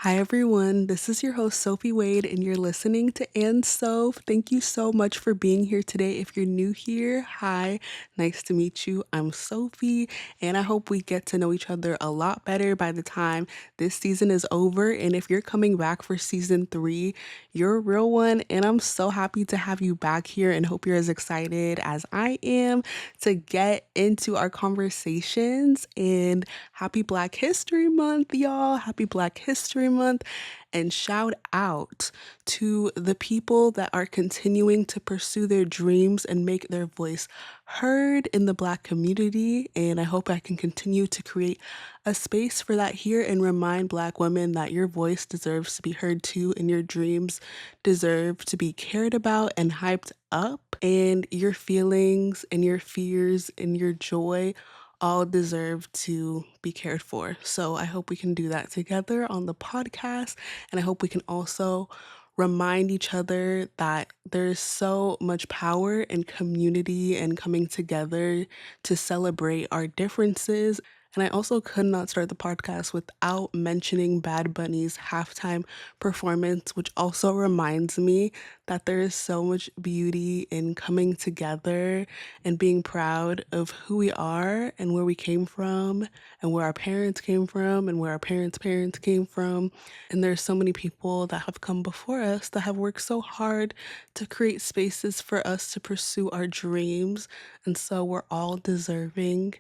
Hi everyone, this is your host Sophie Wade and you're listening to andsoph. Thank you so much for being here today. If you're new here, hi, nice to meet you. I'm Sophie and I hope we get to know each other a lot better by the time this season is over. And if you're coming back for season 3, you're a real one and I'm so happy to have you back here and hope you're as excited as I am to get into our conversations. And happy Black History Month, y'all. Happy Black History Month. And shout out to the people that are continuing to pursue their dreams and make their voice heard in the Black community. And I hope I can continue to create a space for that here and remind Black women that your voice deserves to be heard too, and your dreams deserve to be cared about and hyped up, and your feelings and your fears and your joy all deserve to be cared for. So I hope we can do that together on the podcast. And I hope we can also remind each other that there's so much power in community and coming together to celebrate our differences. And I also could not start the podcast without mentioning Bad Bunny's halftime performance, which also reminds me that there is so much beauty in coming together and being proud of who we are and where we came from and where our parents came from and where our parents' parents came from. And there's so many people that have come before us that have worked so hard to create spaces for us to pursue our dreams. And so we're all deserving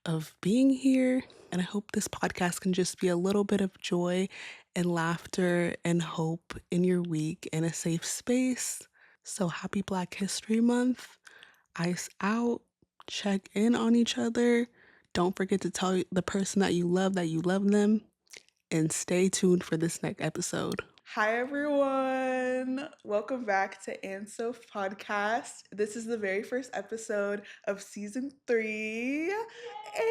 of being here. And I hope this podcast can just be a little bit of joy and laughter and hope in your week in a safe space. So happy Black History Month. Ice out, check in on each other. Don't forget to tell the person that you love them, and stay tuned for this next episode. Hi everyone. Welcome back to andsoph podcast. This is the very first episode of season 3. Yes.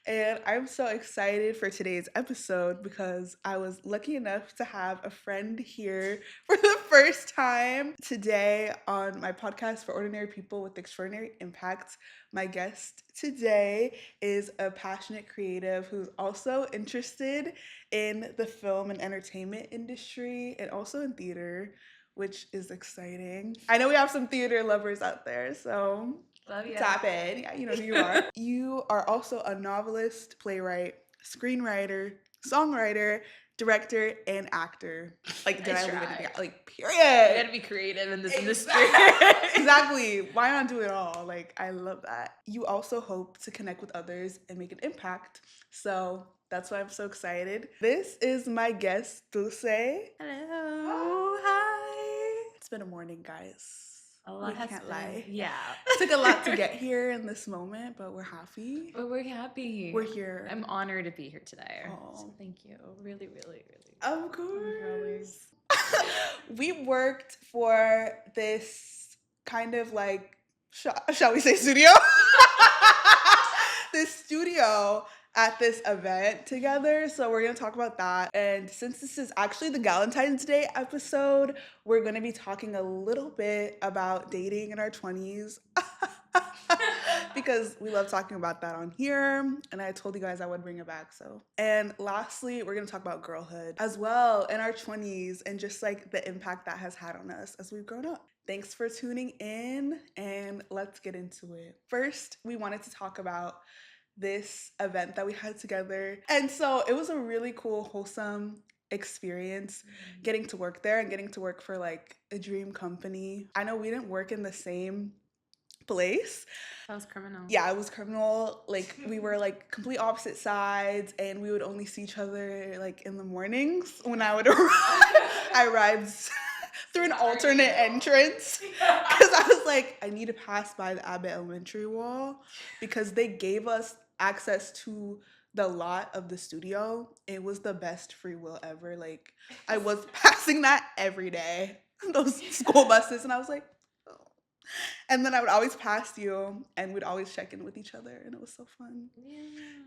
And I'm so excited for today's episode because I was lucky enough to have a friend here for the first time today on my podcast for ordinary people with extraordinary impact. My guest today is a passionate creative who's also interested in the film and entertainment industry and also in theater, which is exciting. I know we have some theater lovers out there, so love you. Tap in. Yeah, you know who you are. You are also a novelist, playwright, screenwriter, songwriter, director, and actor. Like, did I leave anything out? Like, period. You gotta be creative in this industry. Exactly. Why not do it all? Like, I love that. You also hope to connect with others and make an impact. So that's why I'm so excited. This is my guest, Dulce. Hello. Hi. It's been a morning, guys. A lot has can't been. lie. Yeah. It took a lot to get here in this moment, but we're happy. But we're happy. We're here. I'm honored to be here today. Oh. So thank you. Really, really, really. Of course. We worked for this kind of like, shall we say studio? This studio at this event together. So we're going to talk about that. And since this is actually the Galentine's Day episode, we're going to be talking a little bit about dating in our 20s. Because we love talking about that on here, and I told you guys I would bring it back. So, and lastly, we're gonna talk about girlhood as well in our 20s and just like the impact that has had on us as we've grown up. Thanks for tuning in, and let's get into it. First, we wanted to talk about this event that we had together, and so it was a really cool, wholesome experience getting to work there and getting to work for like a dream company. I know we didn't work in the same place. That was criminal. Yeah, it was criminal. Like, we were like complete opposite sides, and we would only see each other like in the mornings when I would arrive. I arrived through an alternate entrance because I was like, I need to pass by the Abbott Elementary wall because they gave us access to the lot of the studio. It was the best free will ever. Like, I was passing that every day, those school buses, and I was like, and then I would always pass you, and we'd always check in with each other, and it was so fun.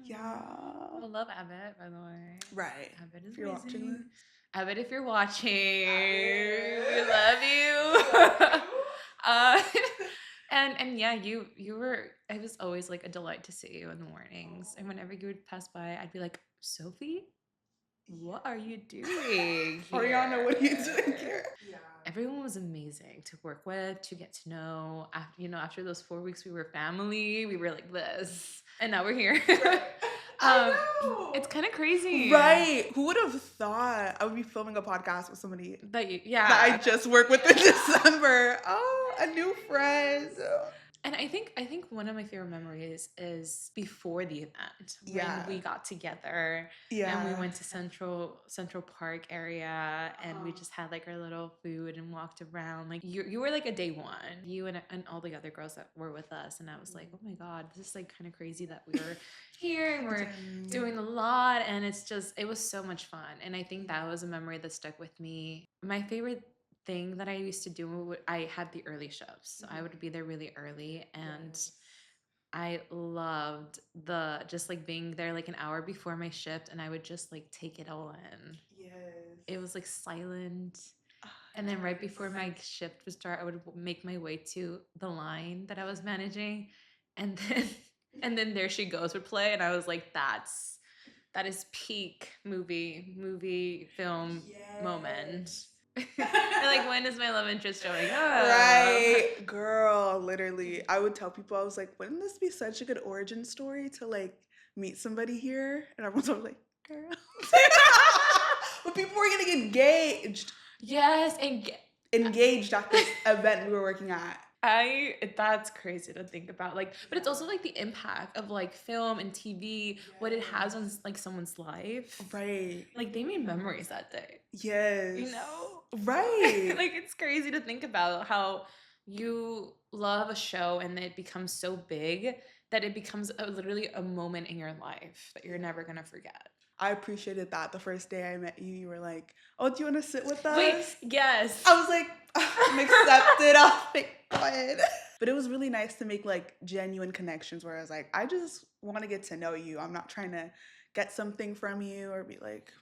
Yeah. I love Abbott, by the way. Right. Abbott is if you're amazing. watching this. Abbott, if you're watching, we love you. And yeah, you were. It was always like a delight to see you in the mornings, and whenever you would pass by, I'd be like, Sophie. what are you doing here? Ariana, what are you doing here? Yeah. Everyone was amazing to work with, to get to know. After those 4 weeks, we were family. We were like this, and now we're here. Right. I know. It's kind of crazy, Right? Who would have thought I would be filming a podcast with somebody Yeah, that I just worked with in December? Oh, a new friend. And I think one of my favorite memories is before the event when we got together and we went to Central Park area and we just had like our little food and walked around. Like you were like a day one, you and all the other girls that were with us, and I was like, oh my god, this is like kind of crazy that we were here and we're doing a lot, and it was so much fun. And I think that was a memory that stuck with me. My favorite thing that I used to do, I had the early shifts. So I would be there really early, and I loved the just like being there like an hour before my shift, and I would just like take it all in. Yes. It was like silent. And then right before my shift would start, I would make my way to the line that I was managing, and then There She Goes would play, and I was like, that is peak movie film moment. Like, when is my love interest showing up? Right, girl, literally. I would tell people, I was like, wouldn't this be such a good origin story to like meet somebody here? And everyone's always like, girl. But people were getting engaged. Yes, engaged at this event we were working at. That's crazy to think about. Like, but it's also like the impact of like film and TV, what it has on like someone's life. Right. Like, they made memories that day. Yes. You know? Right. Like, it's crazy to think about how you love a show and it becomes so big that it becomes literally a moment in your life that you're never gonna forget. I appreciated that the first day I met you. You were like, oh, do you want to sit with us? Wait, yes. I was like, I'm accepted. I'll go ahead. But it was really nice to make like genuine connections where I was like, I just want to get to know you. I'm not trying to get something from you or be like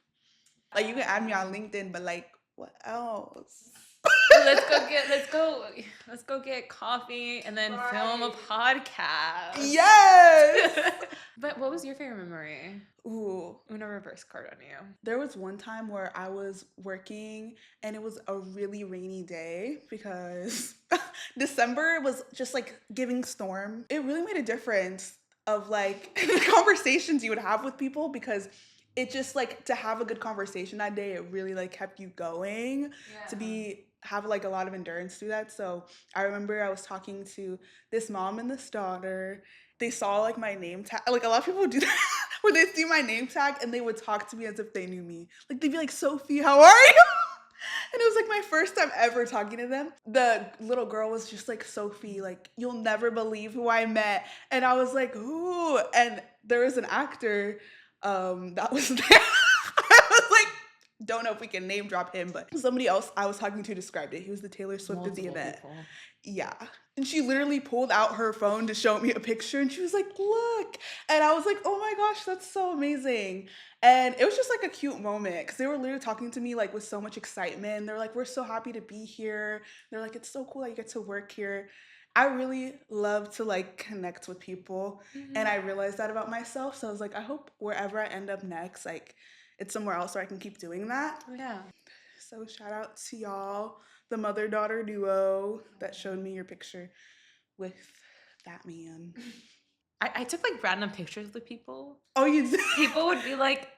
you can add me on LinkedIn, but like, what else? let's go get coffee and then film a podcast. Yes. But what was your favorite memory? Ooh. Uno reverse card on you. There was one time where I was working and it was a really rainy day because December was just like giving storm. It really made a difference of like the conversations you would have with people, because it just like to have a good conversation that day, it really like kept you going to have like a lot of endurance through that. So I remember I was talking to this mom and this daughter. They saw like my name tag. Like a lot of people do that where they see my name tag and they would talk to me as if they knew me. Like they'd be like, Sophie, how are you? And it was like my first time ever talking to them. The little girl was just like, Sophie, like you'll never believe who I met. And I was like, who? And there was an actor that was there. I was like, don't know if we can name drop him, but somebody else I was talking to described it. He was the Taylor Swift of the event. Yeah. And she literally pulled out her phone to show me a picture and she was like, look. And I was like, oh my gosh, that's so amazing. And it was just like a cute moment because they were literally talking to me like with so much excitement. They're like, we're so happy to be here. They're like, it's so cool that you get to work here. I really love to like connect with people. And I realized that about myself. So I was like, I hope wherever I end up next, like it's somewhere else where I can keep doing that. Yeah. So shout out to y'all, the mother-daughter duo that showed me your picture with that man. I took like random pictures with people. Oh, you did? People would be like,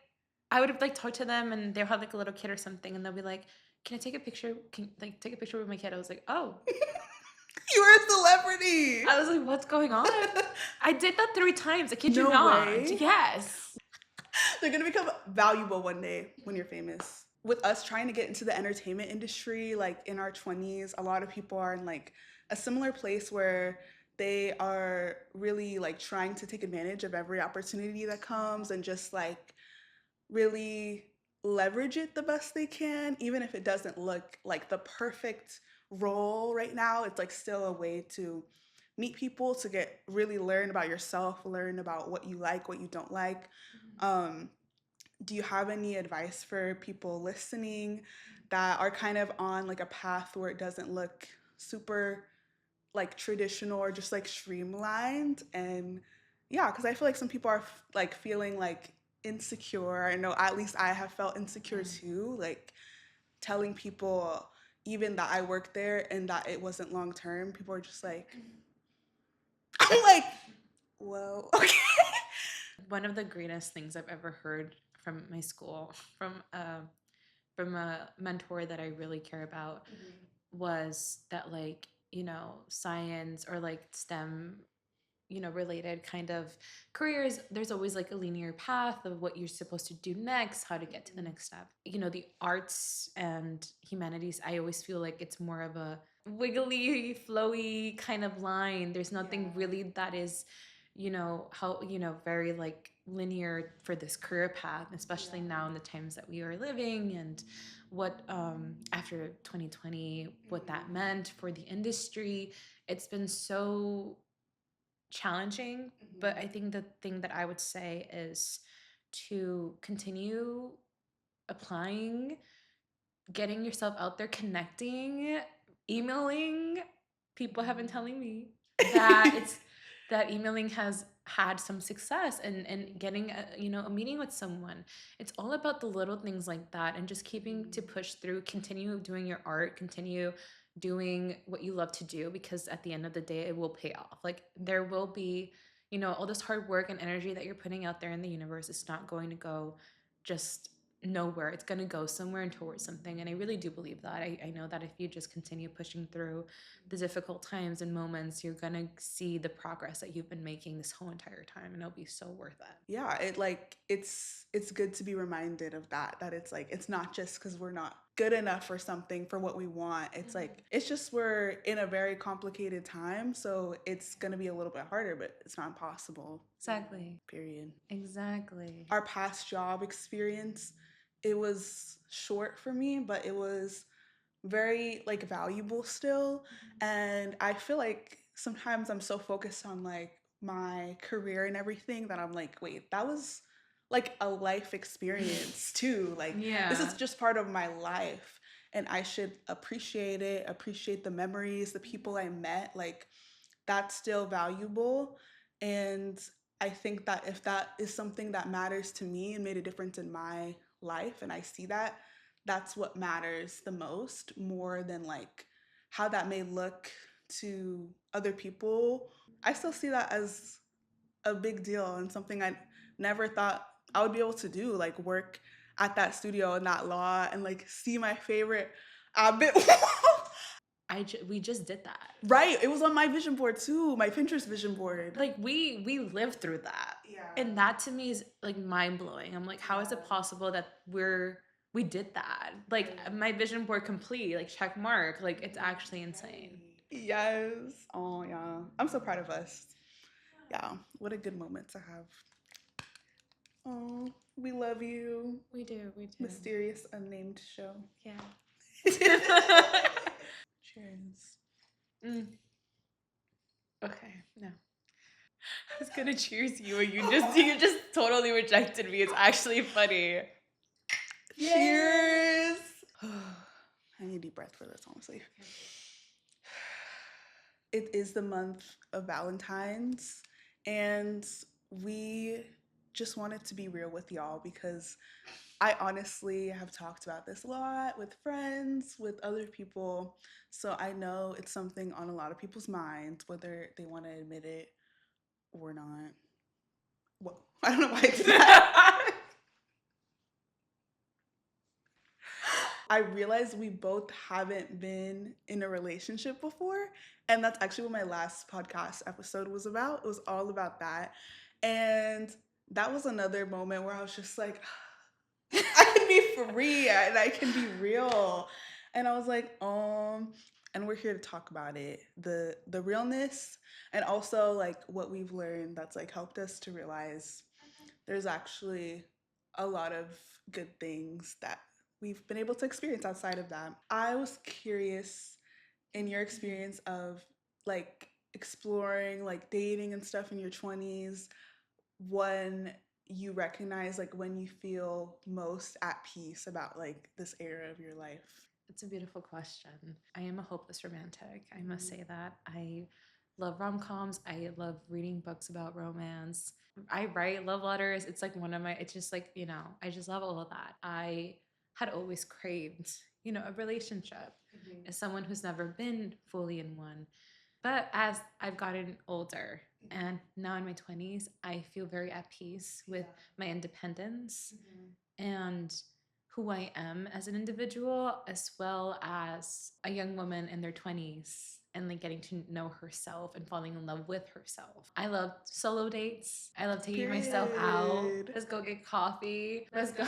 I would like talk to them and they'll have like a little kid or something and they'll be like, can I take a picture? Can like take a picture with my kid? I was like, oh. You were a celebrity. I was like, what's going on? I did that 3 times. I kid you No not. way. Yes. They're gonna become valuable one day when you're famous. With us trying to get into the entertainment industry, like in our 20s, a lot of people are in like a similar place where they are really like trying to take advantage of every opportunity that comes and just like really leverage it the best they can, even if it doesn't look like the perfect role right now. It's like still a way to meet people, to get really learn about yourself, learn about what you like, what you don't like. Do you have any advice for people listening that are kind of on like a path where it doesn't look super like traditional or just like streamlined? And yeah, because I feel like some people are like feeling like insecure. I know at least I have felt insecure too, like telling people even that I worked there and that it wasn't long term. People are just like, I'm like, well, okay. One of the greatest things I've ever heard from my school, from a mentor that I really care about, was that, like, science or like STEM, related kind of careers, there's always like a linear path of what you're supposed to do next, how to get to the next step. The arts and humanities, I always feel like it's more of a wiggly, flowy kind of line. There's nothing really that is, how, very like linear for this career path, especially now in the times that we are living, and what after 2020, what that meant for the industry. It's been so challenging, but I think the thing that I would say is to continue applying, getting yourself out there, connecting, emailing. People have been telling me that it's that emailing has had some success, and getting a meeting with someone. It's all about the little things like that, and just keeping to push through, continue doing your art, continue doing what you love to do, because at the end of the day it will pay off. Like, there will be, all this hard work and energy that you're putting out there in the universe is not going to go just nowhere. It's going to go somewhere and towards something. And I really do believe that. I know that if you just continue pushing through the difficult times and moments, you're going to see the progress that you've been making this whole entire time, and it'll be so worth it. Yeah, it's good to be reminded of that it's like, it's not just because we're not good enough for something, for what we want. It's like, it's just, we're in a very complicated time, so it's gonna be a little bit harder, but it's not impossible. Exactly. Period. Exactly. Our past job experience, it was short for me, but it was very like valuable still. And I feel like sometimes I'm so focused on like my career and everything that I'm like, wait, that was like a life experience too. Like, this is just part of my life, and I should appreciate it, appreciate the memories, the people I met. Like, that's still valuable. And I think that if that is something that matters to me and made a difference in my life, and I see that, that's what matters the most, more than like how that may look to other people. I still see that as a big deal and something I never thought I would be able to do, like work at that studio in that law and like see my favorite bit. We just did that. Right. It was on my vision board too, my Pinterest vision board. Like, we lived through that. Yeah. And that to me is like mind blowing. I'm like, how is it possible that we did that? Like, my vision board complete, like check mark. Like, it's actually insane. Yes. Oh yeah. I'm so proud of us. Yeah. What a good moment to have. Oh, we love you. We do. Mysterious unnamed show. Yeah. Cheers. Okay, no. I was gonna cheers you, and you just totally rejected me. It's actually funny. Cheers. I need a deep breath for this, honestly. It is the month of Valentine's, and we just wanted to be real with y'all because I honestly have talked about this a lot with friends, with other people. So I know it's something on a lot of people's minds, whether they want to admit it or not. Well, I don't know why I did that. I realized we both haven't been in a relationship before. And that's actually what my last podcast episode was about. It was all about that. And that was another moment where I was just like, I can be free and I can be real. And I was like, and we're here to talk about it. The realness, and also like what we've learned that's like helped us to realize there's actually a lot of good things that we've been able to experience outside of that. I was curious, in your experience of like exploring like dating and stuff in your 20s, when you recognize like when you feel most at peace about like this era of your life. It's a beautiful question. I am a hopeless romantic. I must say that. I love rom-coms. I love reading books about romance. I write love letters. It's like one of my, it's just like, I just love all of that. I had always craved, a relationship as someone who's never been fully in one. But as I've gotten older and now in my 20s, I feel very at peace with my independence and who I am as an individual, as well as a young woman in their 20s and like getting to know herself and falling in love with herself. I love solo dates. I love taking myself out. Let's go get coffee. Let's go.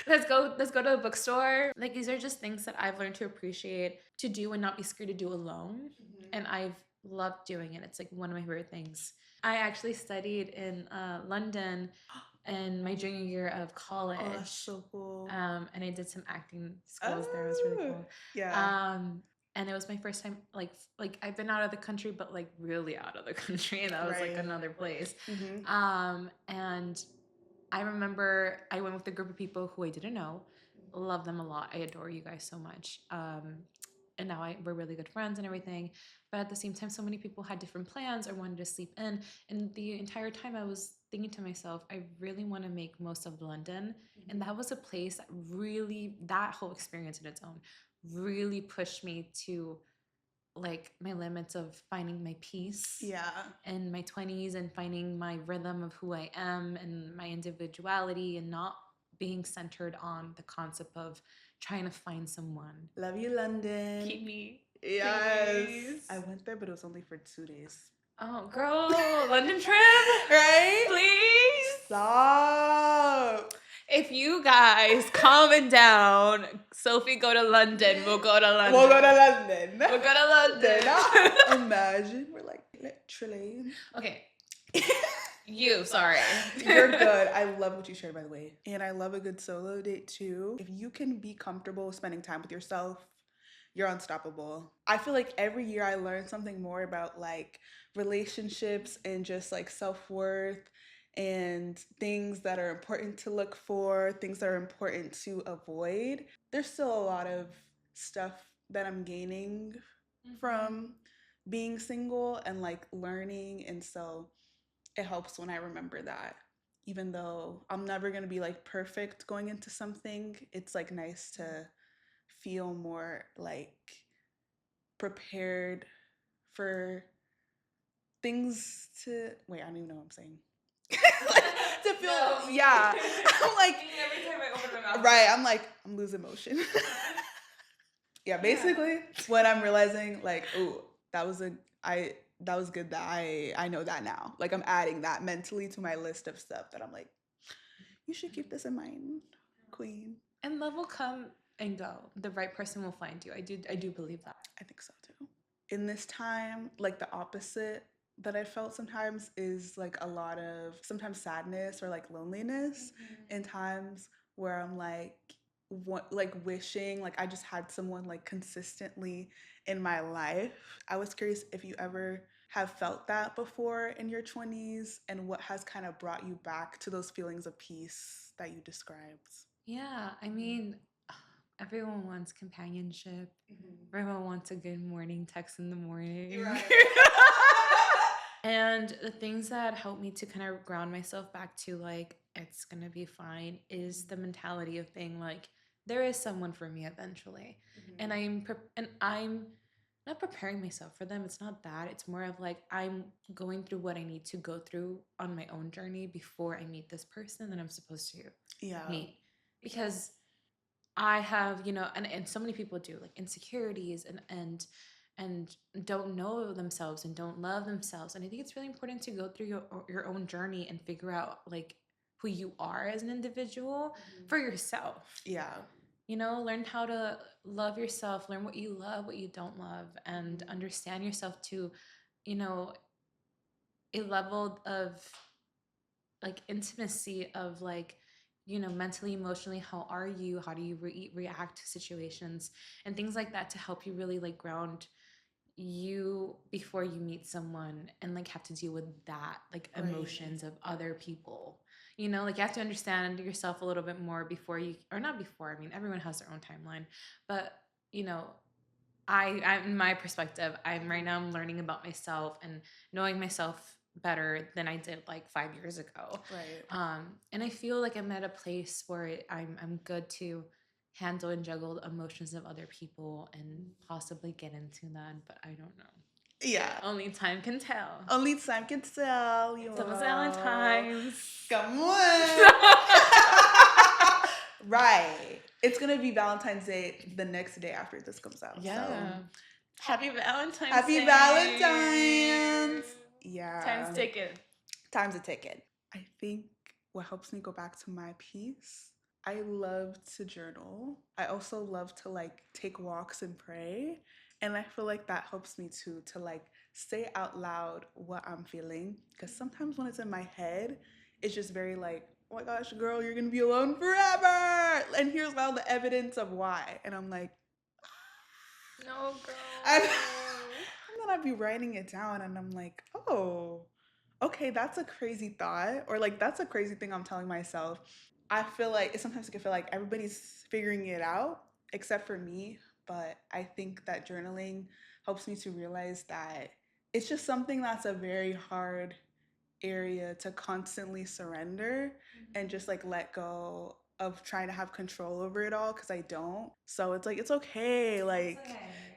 let's go to a bookstore. Like these are just things that I've learned to appreciate, to do and not be scared to do alone. And I've loved doing it. It's like one of my favorite things. I actually studied in London in my junior year of college. Oh, that's so cool. And I did some acting skills there. It was really cool. Yeah. And it was my first time, like I've been out of the country, but like really out of the country. And that was like another place. And I remember I went with a group of people who I didn't know. Love them a lot. I adore you guys so much. And now we're really good friends and everything. But at the same time, so many people had different plans or wanted to sleep in. And the entire time I was thinking to myself, I really want to make most of London. And that was a place that really, that whole experience in its own really pushed me to like my limits of finding my peace in my 20s and finding my rhythm of who I am and my individuality and not being centered on the concept of trying to find someone. Love you, London. Keep me. Yes. Please. I went there, but it was only for 2 days. Oh, girl, London trip. Right? Please. Stop. If you guys calming down, Sophie, go to London. We'll go to London. We'll go to London. We'll go to London. Imagine we're like literally. Okay. Sorry. You're good. I love what you shared, by the way. And I love a good solo date too. If you can be comfortable spending time with yourself, you're unstoppable. I feel like every year I learn something more about like relationships and just like self-worth and things that are important to look for, things that are important to avoid. There's still a lot of stuff that I'm gaining from being single and like learning. And so it helps when I remember that. Even though I'm never going to be like perfect going into something, it's like nice to feel more like prepared for things to wait, I don't even know what I'm saying. Like, to feel I'm like every time I open my mouth. Right, I'm losing motion. Basically when I'm realizing like, oh, that was good that I know that now. Like I'm adding that mentally to my list of stuff that I'm like, you should keep this in mind, queen. And love will come and go. The right person will find you. I do believe that. I think so too. In this time, like the opposite that I felt sometimes is like a lot of sometimes sadness or like loneliness in times where I'm like wishing like I just had someone like consistently in my life. I was curious if you ever have felt that before in your 20s and what has kind of brought you back to those feelings of peace that you described. Yeah, I mean, everyone wants companionship. Everyone wants a good morning text in the morning. Right. And the things that help me to kind of ground myself back to like it's gonna be fine is the mentality of being like there is someone for me eventually, and I'm not preparing myself for them. It's not that. It's more of like I'm going through what I need to go through on my own journey before I meet this person that I'm supposed to meet, because I have, and so many people do like insecurities and don't know themselves and don't love themselves. And I think it's really important to go through your own journey and figure out like who you are as an individual for yourself. Yeah. Learn how to love yourself, learn what you love, what you don't love, and understand yourself to, a level of like intimacy of like, mentally, emotionally, how are you? How do you react to situations and things like that to help you really like ground you before you meet someone and like have to deal with that like emotions of other people. Like you have to understand yourself a little bit more before you, or not before, I mean, everyone has their own timeline, but in my perspective, I'm learning about myself and knowing myself better than I did like 5 years ago. Right. And I feel like I'm at a place where I'm good to handle and juggle the emotions of other people and possibly get into that, but I don't know. Yeah. Only time can tell. Only time can tell. You It's almost Valentine's. Come on. Right. It's going to be Valentine's Day the next day after this comes out. Yeah. So. Happy Valentine's Happy Day. Valentine's. Yeah. Time's ticking. Time's a ticket. I think what helps me go back to my peace, I love to journal. I also love to like take walks and pray. And I feel like that helps me too, to like say out loud what I'm feeling. Because sometimes when it's in my head, it's just very like, oh my gosh, girl, you're gonna be alone forever. And here's all the evidence of why. And I'm like, no, girl. And then I'd be writing it down and I'm like, oh, okay, that's a crazy thought. Or like, that's a crazy thing I'm telling myself. I feel like sometimes I can feel like everybody's figuring it out except for me. But I think that journaling helps me to realize that it's just something that's a very hard area to constantly surrender and just like let go of trying to have control over it all, because I don't. So it's like, it's okay. Like,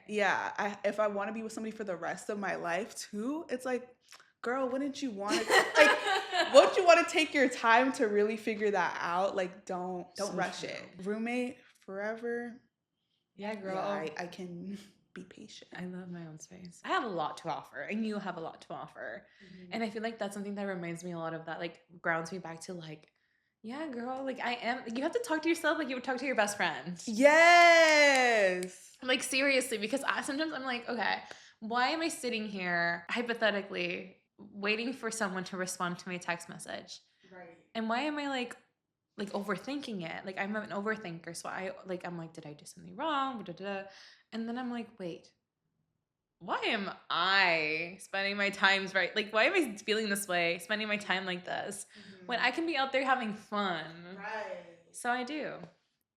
yeah, if I want to be with somebody for the rest of my life too, it's like, girl, wouldn't you want to like, wouldn't you want to take your time to really figure that out? Like, don't rush it. Roommate forever. Yeah, girl. Yeah, I can be patient. I love my own space. I have a lot to offer, and you have a lot to offer. And I feel like that's something that reminds me a lot of that, like grounds me back to like, yeah, girl, like I am. You have to talk to yourself like you would talk to your best friend. Yes. Like seriously, because sometimes I'm like, okay, why am I sitting here hypothetically waiting for someone to respond to my text message? Right. And why am I like overthinking it? Like I'm an overthinker, so I'm like, did I do something wrong? And then I'm like, wait, why am I spending my times right? Like, why am I feeling this way, spending my time like this, when I can be out there having fun? Right. So I do.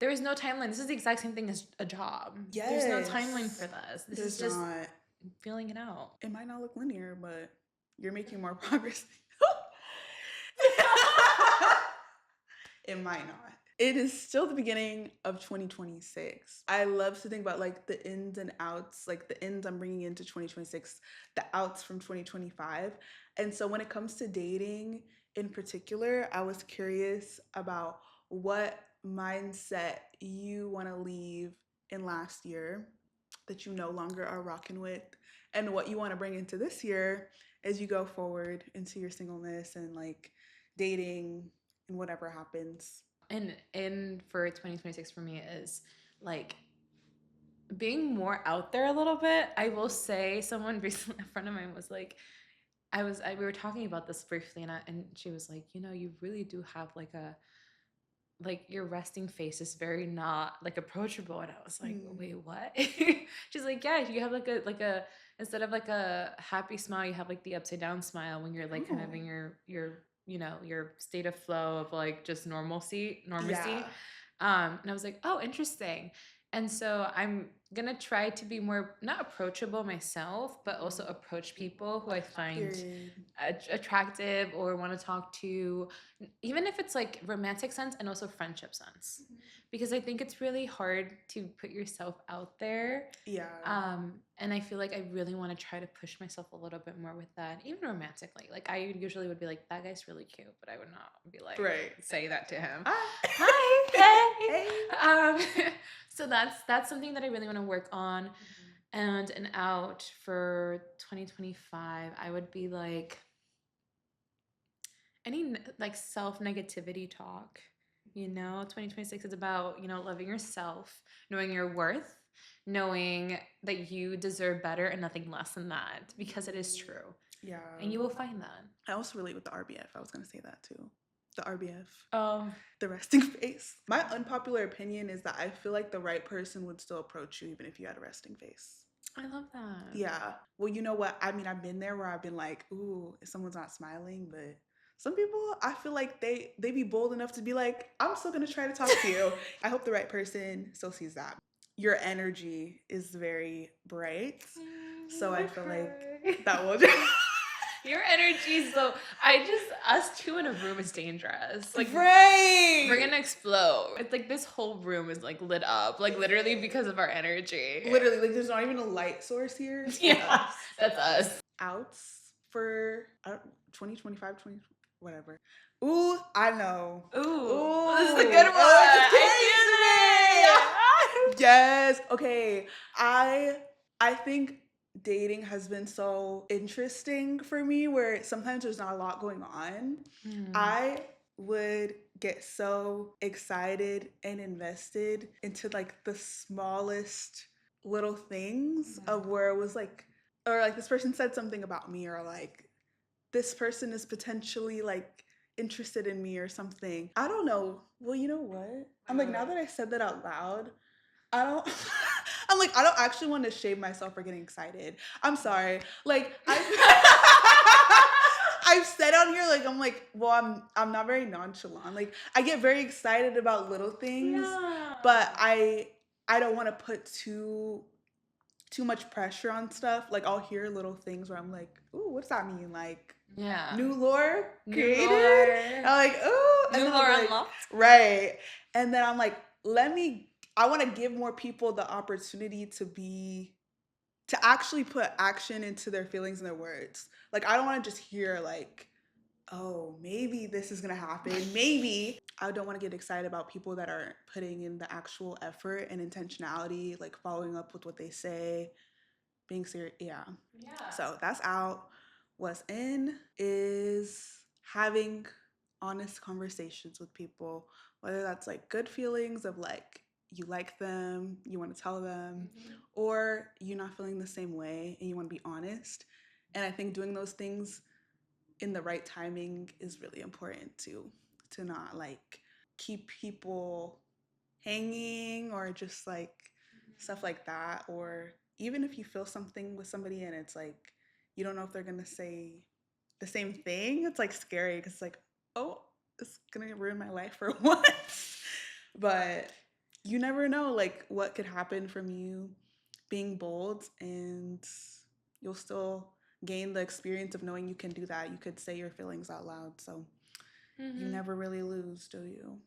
There is no timeline. This is the exact same thing as a job. Yes. There's no timeline for this. This is just not. feeling it out. It might not look linear, but you're making more progress. It might not. It is still the beginning of 2026. I love to think about like the ins and outs, like the ins I'm bringing into 2026, the outs from 2025. And so when it comes to dating in particular, I was curious about what mindset you want to leave in last year that you no longer are rocking with, and what you want to bring into this year as you go forward into your singleness and like dating and whatever happens. And for 2026 for me is like being more out there a little bit. I will say, someone recently, a friend of mine was like, we were talking about this briefly, and she was like, you really do have like your resting face is very not like approachable. And I was like, wait, what? She's like, yeah, you have like a instead of like a happy smile, you have like the upside down smile when you're like kind of in your state of flow of like just normalcy. Yeah. And I was like, oh, interesting. And so I'm gonna try to be more not approachable myself, but also approach people who I find attractive or want to talk to, even if it's like romantic sense and also friendship sense, because I think it's really hard to put yourself out there. Yeah. And I feel like I really want to try to push myself a little bit more with that, even romantically. Like I usually would be like, that guy's really cute, but I would not be like, say that to him. Hi, hey. So that's something that I really want to work on. And an out for 2025, I would be like any like self-negativity talk. 2026 is about, loving yourself, knowing your worth, knowing that you deserve better and nothing less than that, because it is true. Yeah. And you will find that. I also relate with the RBF. I was going to say that too. The RBF. Oh. The resting face. My unpopular opinion is that I feel like the right person would still approach you even if you had a resting face. I love that. Yeah. Well, you know what? I mean, I've been there where I've been like, ooh, if someone's not smiling, but some people, I feel like they be bold enough to be like, I'm still going to try to talk to you. I hope the right person still sees that. your energy is very bright. So I feel like that will your energy is so us two in a room is dangerous. Like right. We're gonna explode. It's like this whole room is like lit up, like literally because of our energy. Literally, like there's not even a light source here. Yeah, that's us. Outs for 2025, 20, whatever. Ooh, I know. Ooh, this is a good one. I feel it. Yes. Okay. I think dating has been so interesting for me where sometimes there's not a lot going on. I would get so excited and invested into like the smallest little things of where it was like, or like this person said something about me, or like this person is potentially like interested in me or something. I don't know. Well, you know what? I'm like, now that I said that out loud, I don't I'm like, I don't actually want to shame myself for getting excited. I'm sorry. Like I've said on here, like, I'm like, well, I'm not very nonchalant. Like, I get very excited about little things, but I don't want to put too much pressure on stuff. Like, I'll hear little things where I'm like, ooh, what's that mean? Like, new lore created? I'm like, ooh, and new then lore I'm like, unlocked. Right. And then I'm like, I want to give more people the opportunity to actually put action into their feelings and their words. Like, I don't want to just hear like, oh, maybe this is gonna happen. Maybe. I don't want to get excited about people that aren't putting in the actual effort and intentionality, like following up with what they say, being serious. Yeah. So that's out. What's in is having honest conversations with people, whether that's like good feelings of like you like them, you want to tell them, or you're not feeling the same way and you want to be honest. And I think doing those things in the right timing is really important to not like keep people hanging or just like stuff like that. Or even if you feel something with somebody and it's like you don't know if they're gonna say the same thing, it's like scary because it's like, oh, it's gonna ruin my life for once. But you never know like what could happen from you being bold, and you'll still gain the experience of knowing you can do that. You could say your feelings out loud. So you never really lose, do you?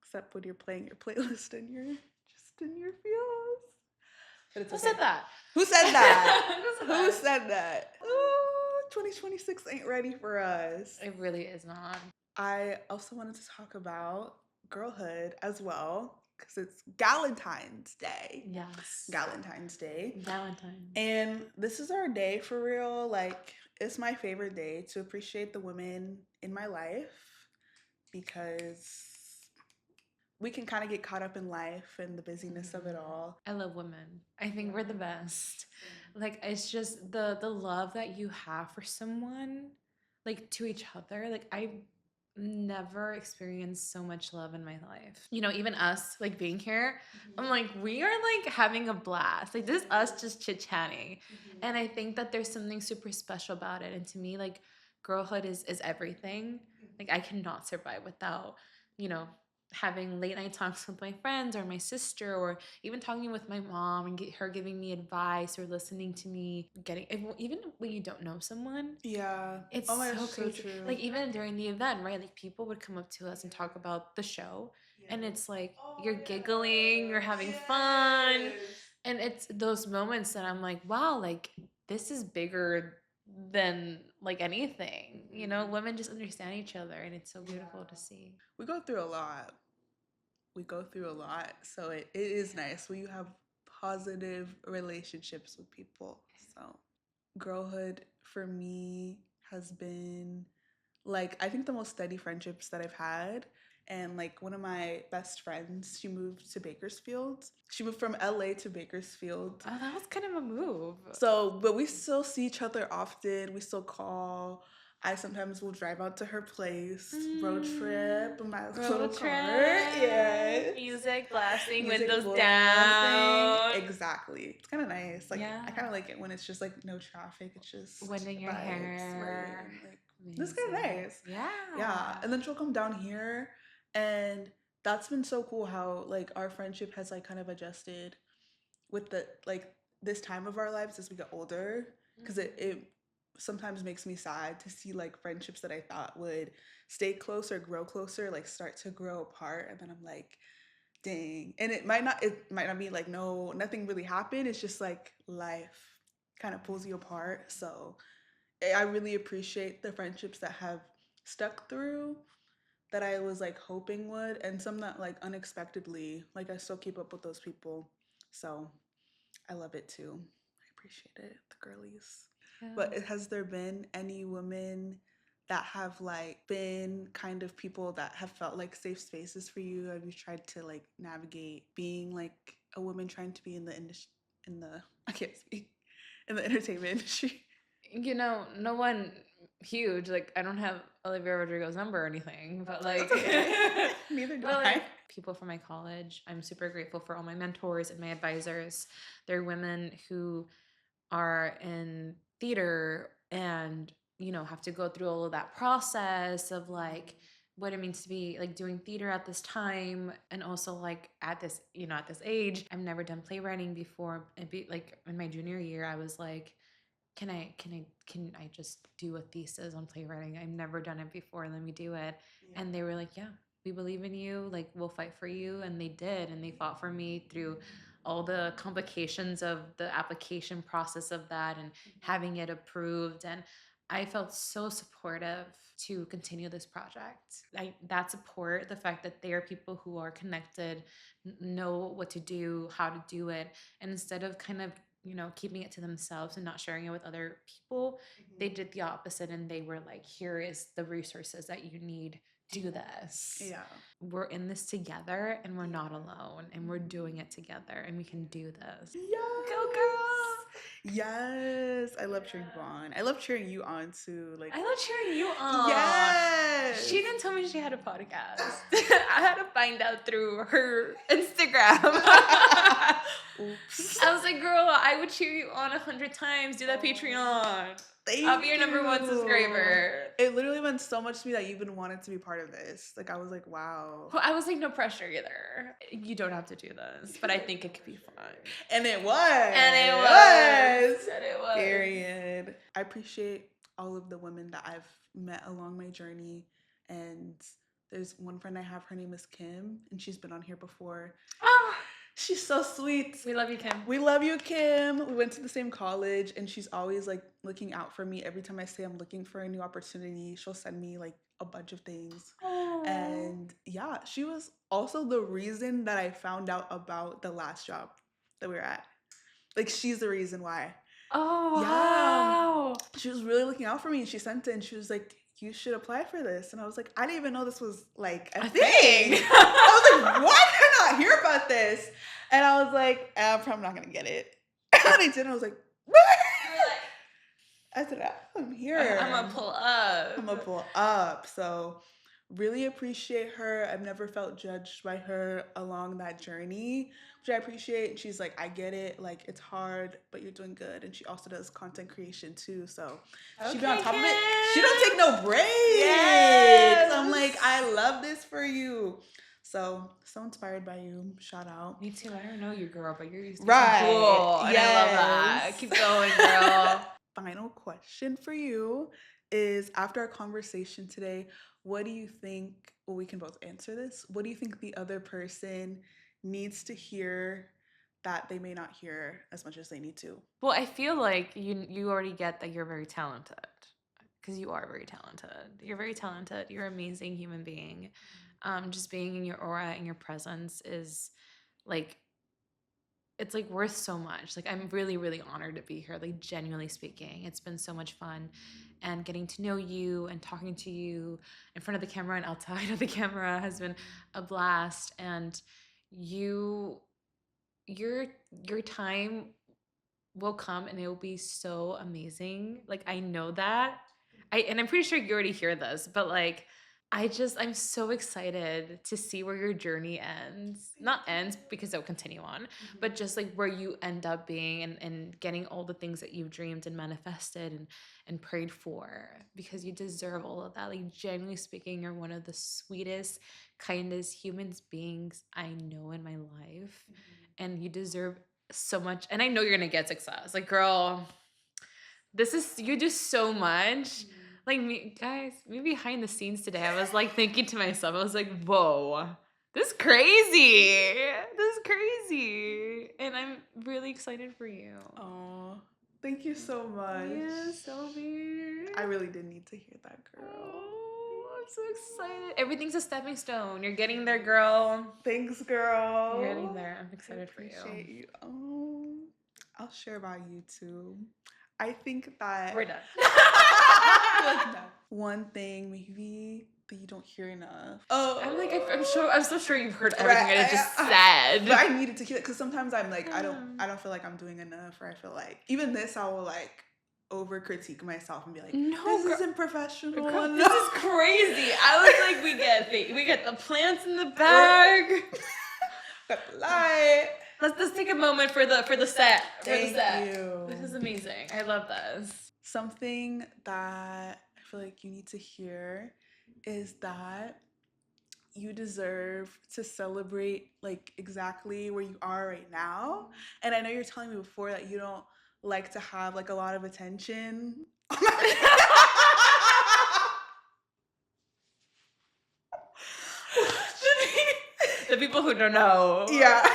Except when you're playing your playlist and you're just in your feels. But it's Who okay. said that? Who said that? Who said that? Ooh, 2026 ain't ready for us. It really is not. I also wanted to talk about girlhood as well because it's Galentine's Day. Yes. Galentine's Day. Valentine. And this is our day for real. Like, it's my favorite day to appreciate the women in my life because we can kind of get caught up in life and the busyness of it all. I love women. I think we're the best. Like it's just the love that you have for someone, like to each other. Like I never experienced so much love in my life. You know, even us like being here, I'm like we are like having a blast. Like this is us just chit-chatting. And I think that there's something super special about it. And to me, like girlhood is everything. Like I cannot survive without, you know, having late night talks with my friends or my sister, or even talking with my mom and her giving me advice or listening to me, even when you don't know someone. Yeah. It's so crazy. True. Like even during the event, right? Like people would come up to us and talk about the show, and it's like you're giggling, you're having fun, and it's those moments that I'm like, wow, like this is bigger than like anything. You know, women just understand each other, and it's so beautiful to see. We go through a lot. So it is nice when you have positive relationships with people. So girlhood for me has been like, I think the most steady friendships that I've had. And like one of my best friends, she moved to Bakersfield. She moved from LA to Bakersfield. Oh, that was kind of a move. So, but we still see each other often. We still call. I sometimes will drive out to her place, road trip, in my little car. Yeah. Music blasting, windows down. Exactly. It's kind of nice. Like, I kind of like it when it's just like no traffic. It's just winding your hair. Right? Like, this is kind of nice. Yeah. Yeah. And then she'll come down here, and that's been so cool how like our friendship has like kind of adjusted with the like this time of our lives as we get older, because it sometimes makes me sad to see like friendships that I thought would stay close or grow closer like start to grow apart, and then I'm like, dang. And it might not be like nothing really happened, it's just like life kind of pulls you apart. So I really appreciate the friendships that have stuck through, that I was like hoping would, and some that like unexpectedly, like I still keep up with those people. So I love it too. I appreciate it, the girlies. Yeah. But has there been any women that have like been kind of people that have felt like safe spaces for you? Have you tried to like navigate being like a woman trying to be in the industry, in the I can't speak, in the entertainment industry? You know, no one huge. Like, I don't have Olivia Rodrigo's number or anything, but like, okay. Neither do I. People from my college, I'm super grateful for all my mentors and my advisors. They're women who are in theater and, you know, have to go through all of that process of like what it means to be like doing theater at this time, and also like at this, you know, at this age. I've never done playwriting before. It'd be like in my junior year, I was like, can I just do a thesis on playwriting? I've never done it before. Let me do it. Yeah. And they were like, yeah, we believe in you. Like, we'll fight for you. And they did. And they fought for me through all the complications of the application process of that and having it approved. And I felt so supportive to continue this project. That support, the fact that they are people who are connected, know what to do, how to do it. And instead of kind of, you know, keeping it to themselves and not sharing it with other people, they did the opposite, and they were like, here is the resources that you need. Do this. Yeah. We're in this together, and we're not alone, and we're doing it together, and we can do this. Yes. Go girls. Yes. I love cheering you on. I love cheering you on too. Like, I love cheering you on. yes. She didn't tell me she had a podcast. I had to find out through her Instagram. Oops. I was like, girl, I would cheer you on 100 times. Do that Patreon. I'll be your number one subscriber. It literally meant so much to me that you even wanted to be part of this. Like, I was like, wow. Well, I was like, no pressure either. You don't have to do this, but I think it could be fun. And it was. And it was. And it was. Period. I appreciate all of the women that I've met along my journey. And there's one friend I have, her name is Kim, and she's been on here before. Oh. She's so sweet. We love you, Kim. We love you, Kim. We went to the same college, and she's always like looking out for me. Every time I say I'm looking for a new opportunity, she'll send me like a bunch of things. Aww. And yeah, she was also the reason that I found out about the last job that we were at. Like, she's the reason why. Oh, wow. Yeah. She was really looking out for me, and she sent it, and she was like, you should apply for this. And I was like, I didn't even know this was like a thing. I was like, why did I not hear about this? And I was like, I'm probably not gonna get it. And I did, and I was like, what? I said, I'm here. I'm gonna pull up. I'm gonna pull up. So really appreciate her. I've never felt judged by her along that journey, which I appreciate. She's like, I get it. Like, it's hard, but you're doing good. And she also does content creation too. So she be on top of it. She don't take no breaks. Yes. I'm like, I love this for you. So inspired by you. Shout out. Me too. I don't know you, girl, but you're right. Cool. And yes. I love that. Keep going, girl. Final question for you is, after our conversation today, what do you think, well, we can both answer this. What do you think the other person needs to hear that they may not hear as much as they need to? Well, I feel like you already get that you're very talented, because you are very talented. You're very talented. You're an amazing human being. Just being in your aura and your presence is like, it's like worth so much. Like, I'm really, really honored to be here. Like, genuinely speaking, it's been so much fun, and getting to know you and talking to you in front of the camera and outside of the camera has been a blast. And your time will come, and it will be so amazing. Like, I know that. And I'm pretty sure you already hear this, but like, I'm so excited to see where your journey ends. Not ends because it'll continue on, but just like where you end up being and getting all the things that you've dreamed and manifested and prayed for, because you deserve all of that. Like, genuinely speaking, you're one of the sweetest, kindest human beings I know in my life. And you deserve so much. And I know you're going to get success. Like, girl, you do so much. Like, me, guys, me behind the scenes today, I was like thinking to myself, I was like, whoa, this is crazy. This is crazy. And I'm really excited for you. Oh, thank you so much. Yeah, Sophie. I really did need to hear that, girl. Oh, I'm so excited. Everything's a stepping stone. You're getting there, girl. Thanks, girl. You're getting there. I'm excited for you. Appreciate you. I'll share about you too. I think that We're done. one thing maybe that you don't hear enough. I'm so sure you've heard everything I just said. But I needed to hear it because sometimes I'm like, I don't feel like I'm doing enough, or I feel like even this I will like over critique myself and be like, no, this isn't professional. Girl, this is crazy. I was like, we get the plants in the bag. Got the light. Let's take a moment for the set. Thank you. This is amazing. I love this. Something that I feel like you need to hear is that you deserve to celebrate like exactly where you are right now. And I know you're telling me before that you don't like to have like a lot of attention. The people who don't know. Yeah.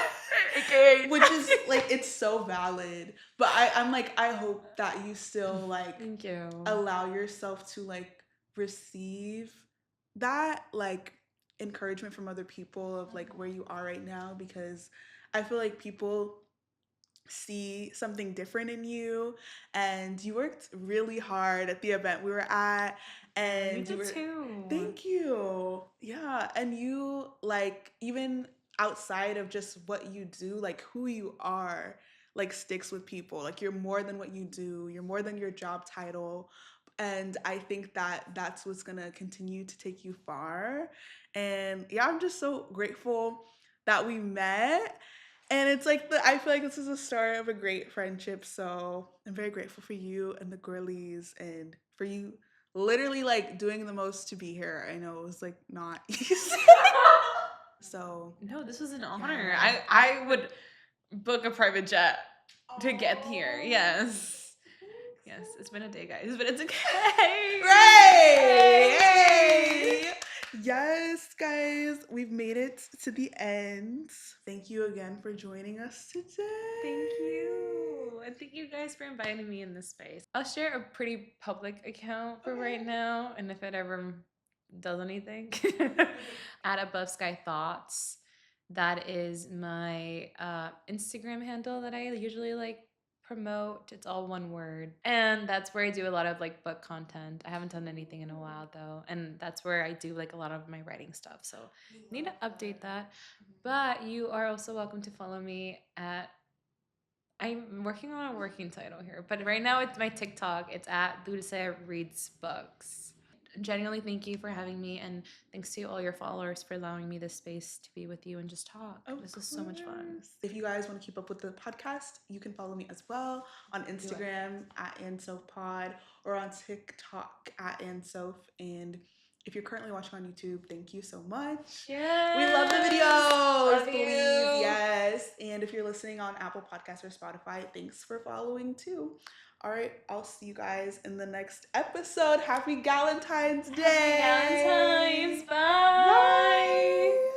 Okay. Which is like, it's so valid. But I'm like, I hope that you still like Thank you. Allow yourself to like receive that like encouragement from other people of like where you are right now, because I feel like people see something different in you, and you worked really hard at the event we were at, and you did too. Thank you. Yeah, and you like even outside of just what you do, like who you are like sticks with people. Like you're more than what you do. You're more than your job title. And I think that that's what's going to continue to take you far. And yeah, I'm just so grateful that we met. And it's like I feel like this is the start of a great friendship. So I'm very grateful for you and the girlies, and for you literally like doing the most to be here. I know it was like not easy. So no, this was an honor. Yeah. I would book a private jet to get here. Yes. Yes, it's been a day, guys, but it's okay. Right. Hey. Yes, guys, we've made it to the end. Thank you again for joining us today. Thank you. And thank you guys for inviting me in this space. I'll share a pretty public account for right now, and if it ever does anything, at Above Sky Thoughts. That is my Instagram handle that I usually like promote. It's all one word, and that's where I do a lot of like book content. I haven't done anything in a while though, and that's where I do like a lot of my writing stuff, so need to update that. But you are also welcome to follow me at, I'm working on a working title here, but right now it's my TikTok. It's at Dulce Reads Books. Genuinely, thank you for having me, and thanks to all your followers for allowing me this space to be with you and just talk. This was so much fun. If you guys want to keep up with the podcast, you can follow me as well on Instagram at andsoph or on TikTok at andsoph. And if you're currently watching on YouTube, thank you so much. Yes. We love the videos. Love please. You. Yes. And if you're listening on Apple Podcasts or Spotify, thanks for following too. All right, I'll see you guys in the next episode. Happy Galentine's Day. Happy Valentine's. Bye. Bye.